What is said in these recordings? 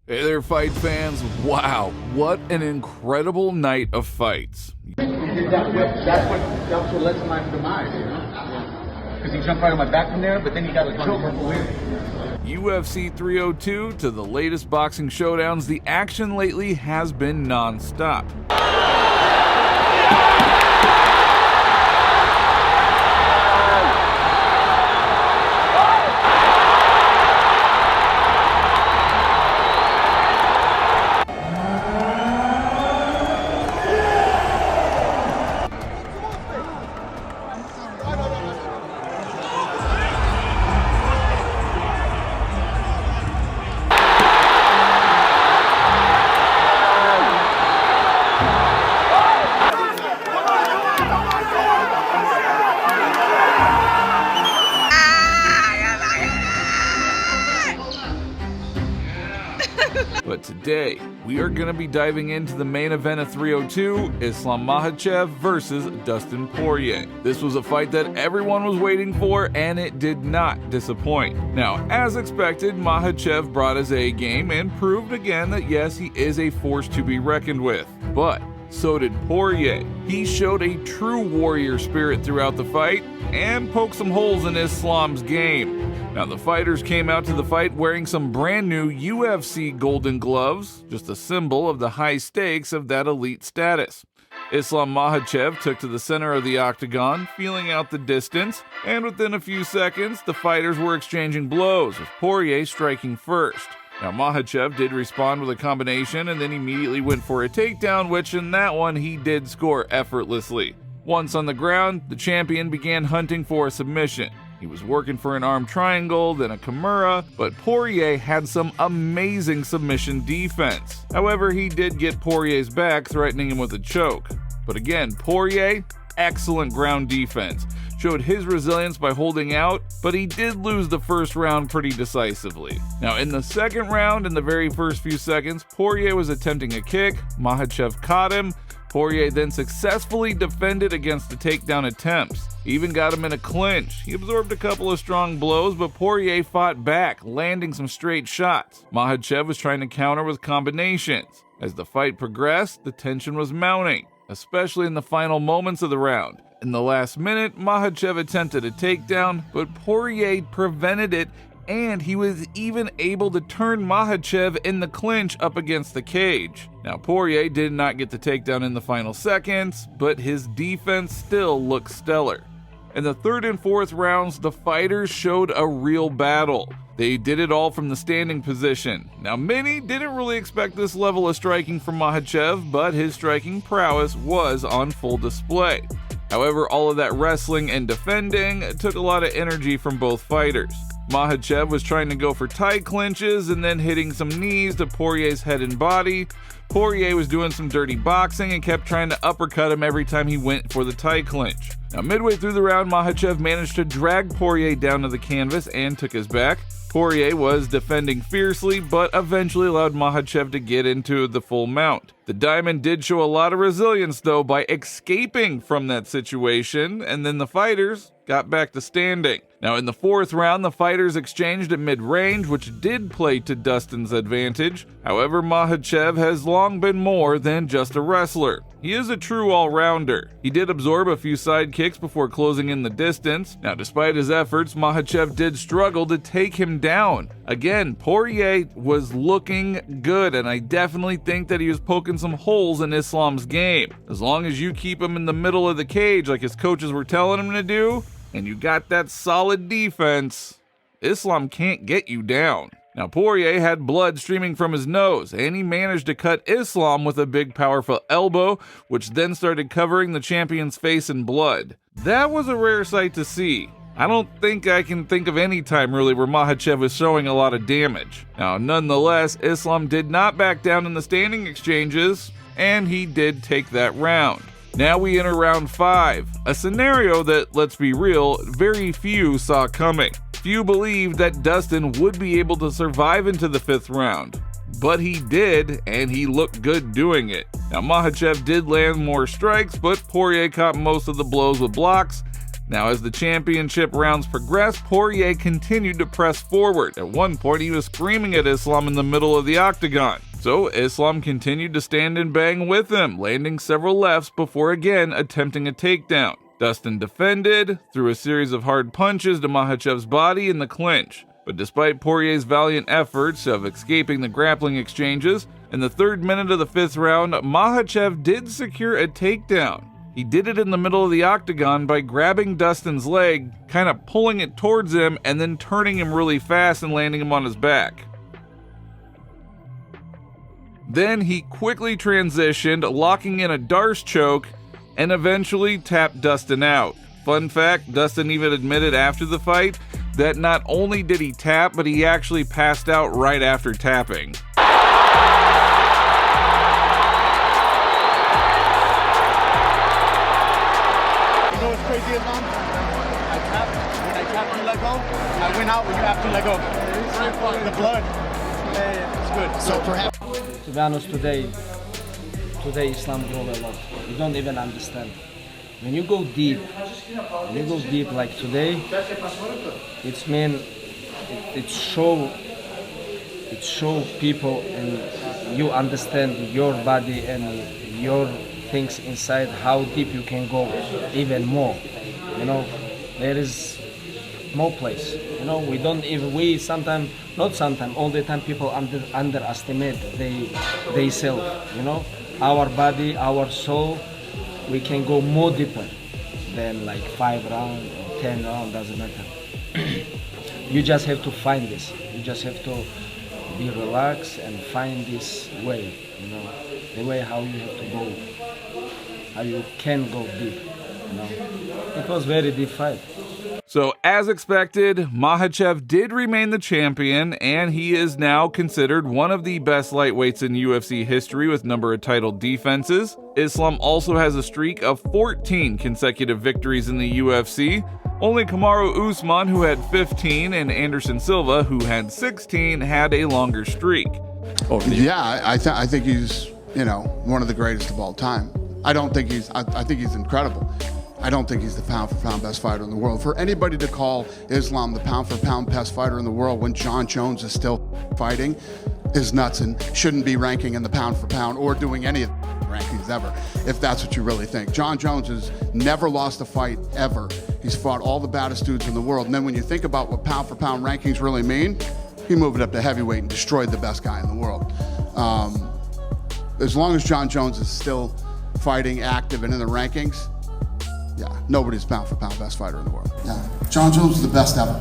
Hey there, fight fans. Wow, what an incredible night of fights. That's what led to my demise, you know? Because he jumped right on my back from there, but then he got a choke over weird. UFC 302 to the latest boxing showdowns, the action lately has been non-stop. But today, we are going to be diving into the main event of 302, Islam Makhachev versus Dustin Poirier. This was a fight that everyone was waiting for, and it did not disappoint. Now, as expected, Makhachev brought his A game and proved again that yes, he is a force to be reckoned with. But so did Poirier. He showed a true warrior spirit throughout the fight and poked some holes in Islam's game. Now, the fighters came out to the fight wearing some brand new UFC golden gloves, just a symbol of the high stakes of that elite status. Islam Makhachev took to the center of the octagon, feeling out the distance, and within a few seconds, the fighters were exchanging blows, with Poirier striking first. Now, Makhachev did respond with a combination and then immediately went for a takedown, which in that one he did score effortlessly. Once on the ground, the champion began hunting for a submission. He was working for an arm triangle, then a Kimura, but Poirier had some amazing submission defense. However, he did get Poirier's back, threatening him with a choke. But again, Poirier, excellent ground defense. Showed his resilience by holding out, but he did lose the first round pretty decisively. Now, in the second round, in the very first few seconds, Poirier was attempting a kick, Makhachev caught him. Poirier then successfully defended against the takedown attempts. He even got him in a clinch. He absorbed a couple of strong blows, but Poirier fought back, landing some straight shots. Makhachev was trying to counter with combinations. As the fight progressed, the tension was mounting, especially in the final moments of the round. In the last minute, Makhachev attempted a takedown, but Poirier prevented it, and he was even able to turn Makhachev in the clinch up against the cage. Now, Poirier did not get the takedown in the final seconds, but his defense still looked stellar. In the third and fourth rounds, the fighters showed a real battle. They did it all from the standing position. Now, many didn't really expect this level of striking from Makhachev, but his striking prowess was on full display. However, all of that wrestling and defending took a lot of energy from both fighters. Makhachev was trying to go for tight clinches and then hitting some knees to Poirier's head and body. Poirier was doing some dirty boxing and kept trying to uppercut him every time he went for the tight clinch. Now, midway through the round, Makhachev managed to drag Poirier down to the canvas and took his back. Poirier was defending fiercely, but eventually allowed Makhachev to get into the full mount. The Diamond did show a lot of resilience, though, by escaping from that situation, and then the fighters got back to standing. Now, in the fourth round, the fighters exchanged at mid-range, which did play to Dustin's advantage. However, Makhachev has long been more than just a wrestler. He is a true all-rounder. He did absorb a few side kicks before closing in the distance. Now, despite his efforts, Makhachev did struggle to take him down. Again, Poirier was looking good, and I definitely think that he was poking some holes in Islam's game. As long as you keep him in the middle of the cage like his coaches were telling him to do, and you got that solid defense, Islam can't get you down. Now, Poirier had blood streaming from his nose, and he managed to cut Islam with a big powerful elbow, which then started covering the champion's face in blood. That was a rare sight to see. I don't think I can think of any time really where Makhachev was showing a lot of damage. Now, nonetheless, Islam did not back down in the standing exchanges, and he did take that round. Now we enter round 5, a scenario that, let's be real, very few saw coming. Few believed that Dustin would be able to survive into the 5th round. But he did, and he looked good doing it. Now, Makhachev did land more strikes, but Poirier caught most of the blows with blocks, Now, as the championship rounds progressed, Poirier continued to press forward. At one point, he was screaming at Islam in the middle of the octagon. So Islam continued to stand and bang with him, landing several lefts before again attempting a takedown. Dustin defended, threw a series of hard punches to Makhachev's body in the clinch. But despite Poirier's valiant efforts of escaping the grappling exchanges, in the 3rd minute of the 5th round, Makhachev did secure a takedown. He did it in the middle of the octagon by grabbing Dustin's leg, kind of pulling it towards him, and then turning him really fast and landing him on his back. Then he quickly transitioned, locking in a Darce choke, and eventually tapped Dustin out. Fun fact, Dustin even admitted after the fight that not only did he tap, but he actually passed out right after tapping. Crazy Islam. I tapped. When I tapped, you let go. I went out when you have to let go. The blood. Yeah, it's good. So perhaps. To be honest, today Islam grew a lot. You don't even understand. When you go deep like today, it's mean it show people and you understand your body and your things inside, how deep you can go even more. You know, there is more place. You know, we sometimes, not sometimes, all the time people underestimate they self. You know, our body, our soul, we can go more deeper than like 5 rounds or 10 rounds, doesn't matter. You just have to find this. You just have to be relaxed and find this way, you know, the way how you have to go, how you can go deep, you know. It was very deep fight. So, as expected, Makhachev did remain the champion, and he is now considered one of the best lightweights in UFC history with number of title defenses. Islam also has a streak of 14 consecutive victories in the UFC. Only Kamaru Usman, who had 15, and Anderson Silva, who had 16, had a longer streak. Yeah, I think he's, you know, one of the greatest of all time. I think he's incredible. I don't think he's the pound-for-pound best fighter in the world. For anybody to call Islam the pound-for-pound best fighter in the world when Jon Jones is still fighting is nuts and shouldn't be ranking in the pound-for-pound or doing any of the rankings ever, if that's what you really think. Jon Jones has never lost a fight, ever. He's fought all the baddest dudes in the world. And then when you think about what pound-for-pound rankings really mean, he moved it up to heavyweight and destroyed the best guy in the world. As long as Jon Jones is still fighting, active, and in the rankings, yeah, nobody's pound-for-pound best fighter in the world. Yeah, Jon Jones is the best ever.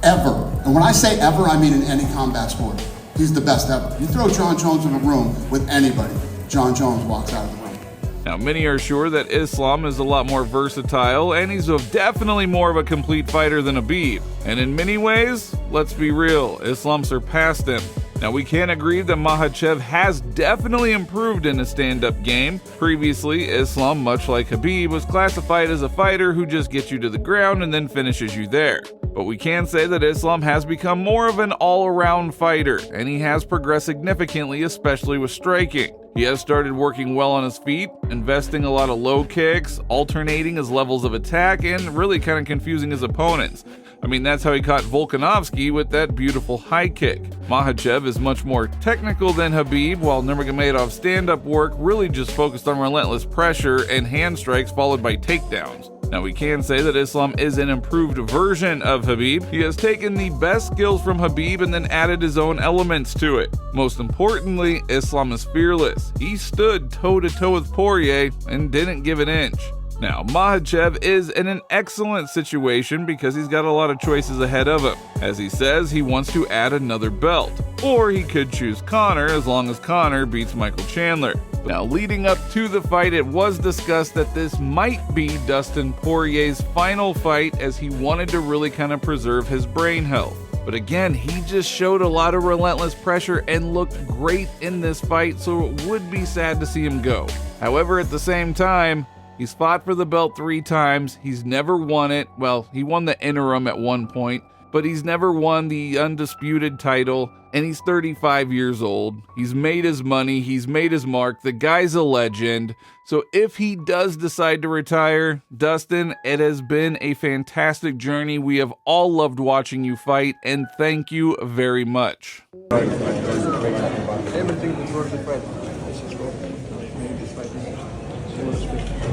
Ever. And when I say ever, I mean in any combat sport. He's the best ever. You throw Jon Jones in a room with anybody, Jon Jones walks out of the room. Now, many are sure that Islam is a lot more versatile, and he's definitely more of a complete fighter than Khabib. And in many ways, let's be real, Islam surpassed him. Now, we can agree that Makhachev has definitely improved in his stand-up game. Previously, Islam, much like Khabib, was classified as a fighter who just gets you to the ground and then finishes you there. But we can say that Islam has become more of an all-around fighter, and he has progressed significantly, especially with striking. He has started working well on his feet, investing a lot of low kicks, alternating his levels of attack, and really kind of confusing his opponents. I mean, that's how he caught Volkanovski with that beautiful high kick. Makhachev is much more technical than Khabib, while Nurmagomedov's stand-up work really just focused on relentless pressure and hand strikes followed by takedowns. Now, we can say that Islam is an improved version of Khabib. He has taken the best skills from Khabib and then added his own elements to it. Most importantly, Islam is fearless. He stood toe-to-toe with Poirier and didn't give an inch. Now, Makhachev is in an excellent situation because he's got a lot of choices ahead of him. As he says, he wants to add another belt. Or he could choose Conor as long as Conor beats Michael Chandler. Now, leading up to the fight, it was discussed that this might be Dustin Poirier's final fight as he wanted to really kind of preserve his brain health. But again, he just showed a lot of relentless pressure and looked great in this fight, so it would be sad to see him go. However, at the same time, he's fought for the belt 3 times. He's never won it. Well, he won the interim at one point, but he's never won the undisputed title, and he's 35 years old. He's made his money, he's made his mark, the guy's a legend. So if he does decide to retire, Dustin, it has been a fantastic journey. We have all loved watching you fight, and thank you very much. Everything before the fight.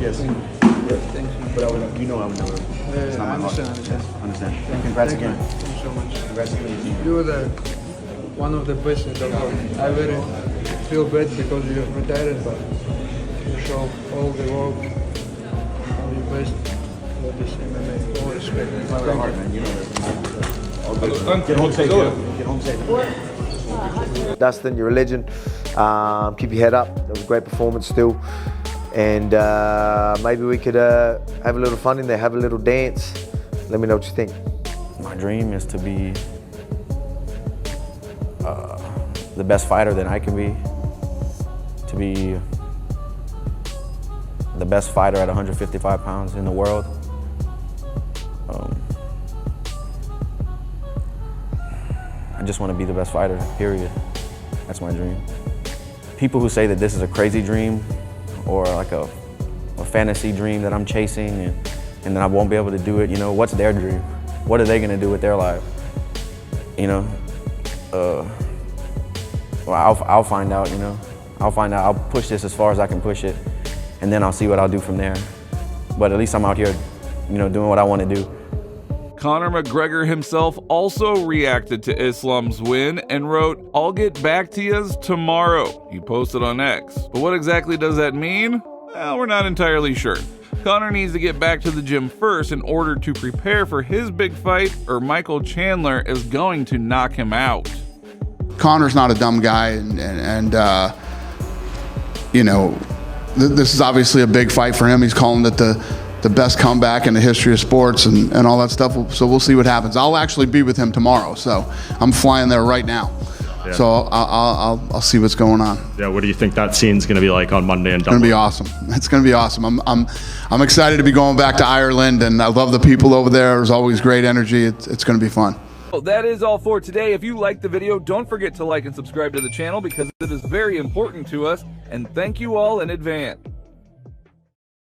Yes. Thank you. But you know I would never. It's not my heart. Understand. Congrats again. Thank you so much. Congrats again. You're the one of the best in the world. I very feel bad because you retired, but you show all the world all the best for this MMA. All respect. Play with the heart, man. You know that. Get home safe. Get home safe. Dustin, you're a legend. Keep your head up. That was a great performance still. And maybe we could have a little fun in there, have a little dance. Let me know what you think. My dream is to be the best fighter that I can be, to be the best fighter at 155 pounds in the world. I just want to be the best fighter, period. That's my dream. People who say that this is a crazy dream or like a fantasy dream that I'm chasing and then I won't be able to do it, you know, what's their dream? What are they gonna do with their life? You know, well, I'll find out, you know. I'll find out, I'll push this as far as I can push it, and then I'll see what I'll do from there. But at least I'm out here, you know, doing what I want to do. Conor McGregor himself also reacted to Islam's win and wrote, "I'll get back to yous tomorrow." He posted on X. But what exactly does that mean? Well, we're not entirely sure. Conor needs to get back to the gym first in order to prepare for his big fight, or Michael Chandler is going to knock him out. Conor's not a dumb guy, and you know, this is obviously a big fight for him. He's calling it the best comeback in the history of sports and all that stuff. So we'll see what happens. I'll actually be with him tomorrow, so I'm flying there right now. Yeah. So I'll see what's going on. Yeah, what do you think that scene's going to be like on Monday in Dublin? It's going to be awesome. It's going to be awesome. I'm excited to be going back to Ireland, and I love the people over there. There's always great energy. It's going to be fun. Well, that is all for today. If you liked the video, don't forget to like and subscribe to the channel because it is very important to us. And thank you all in advance.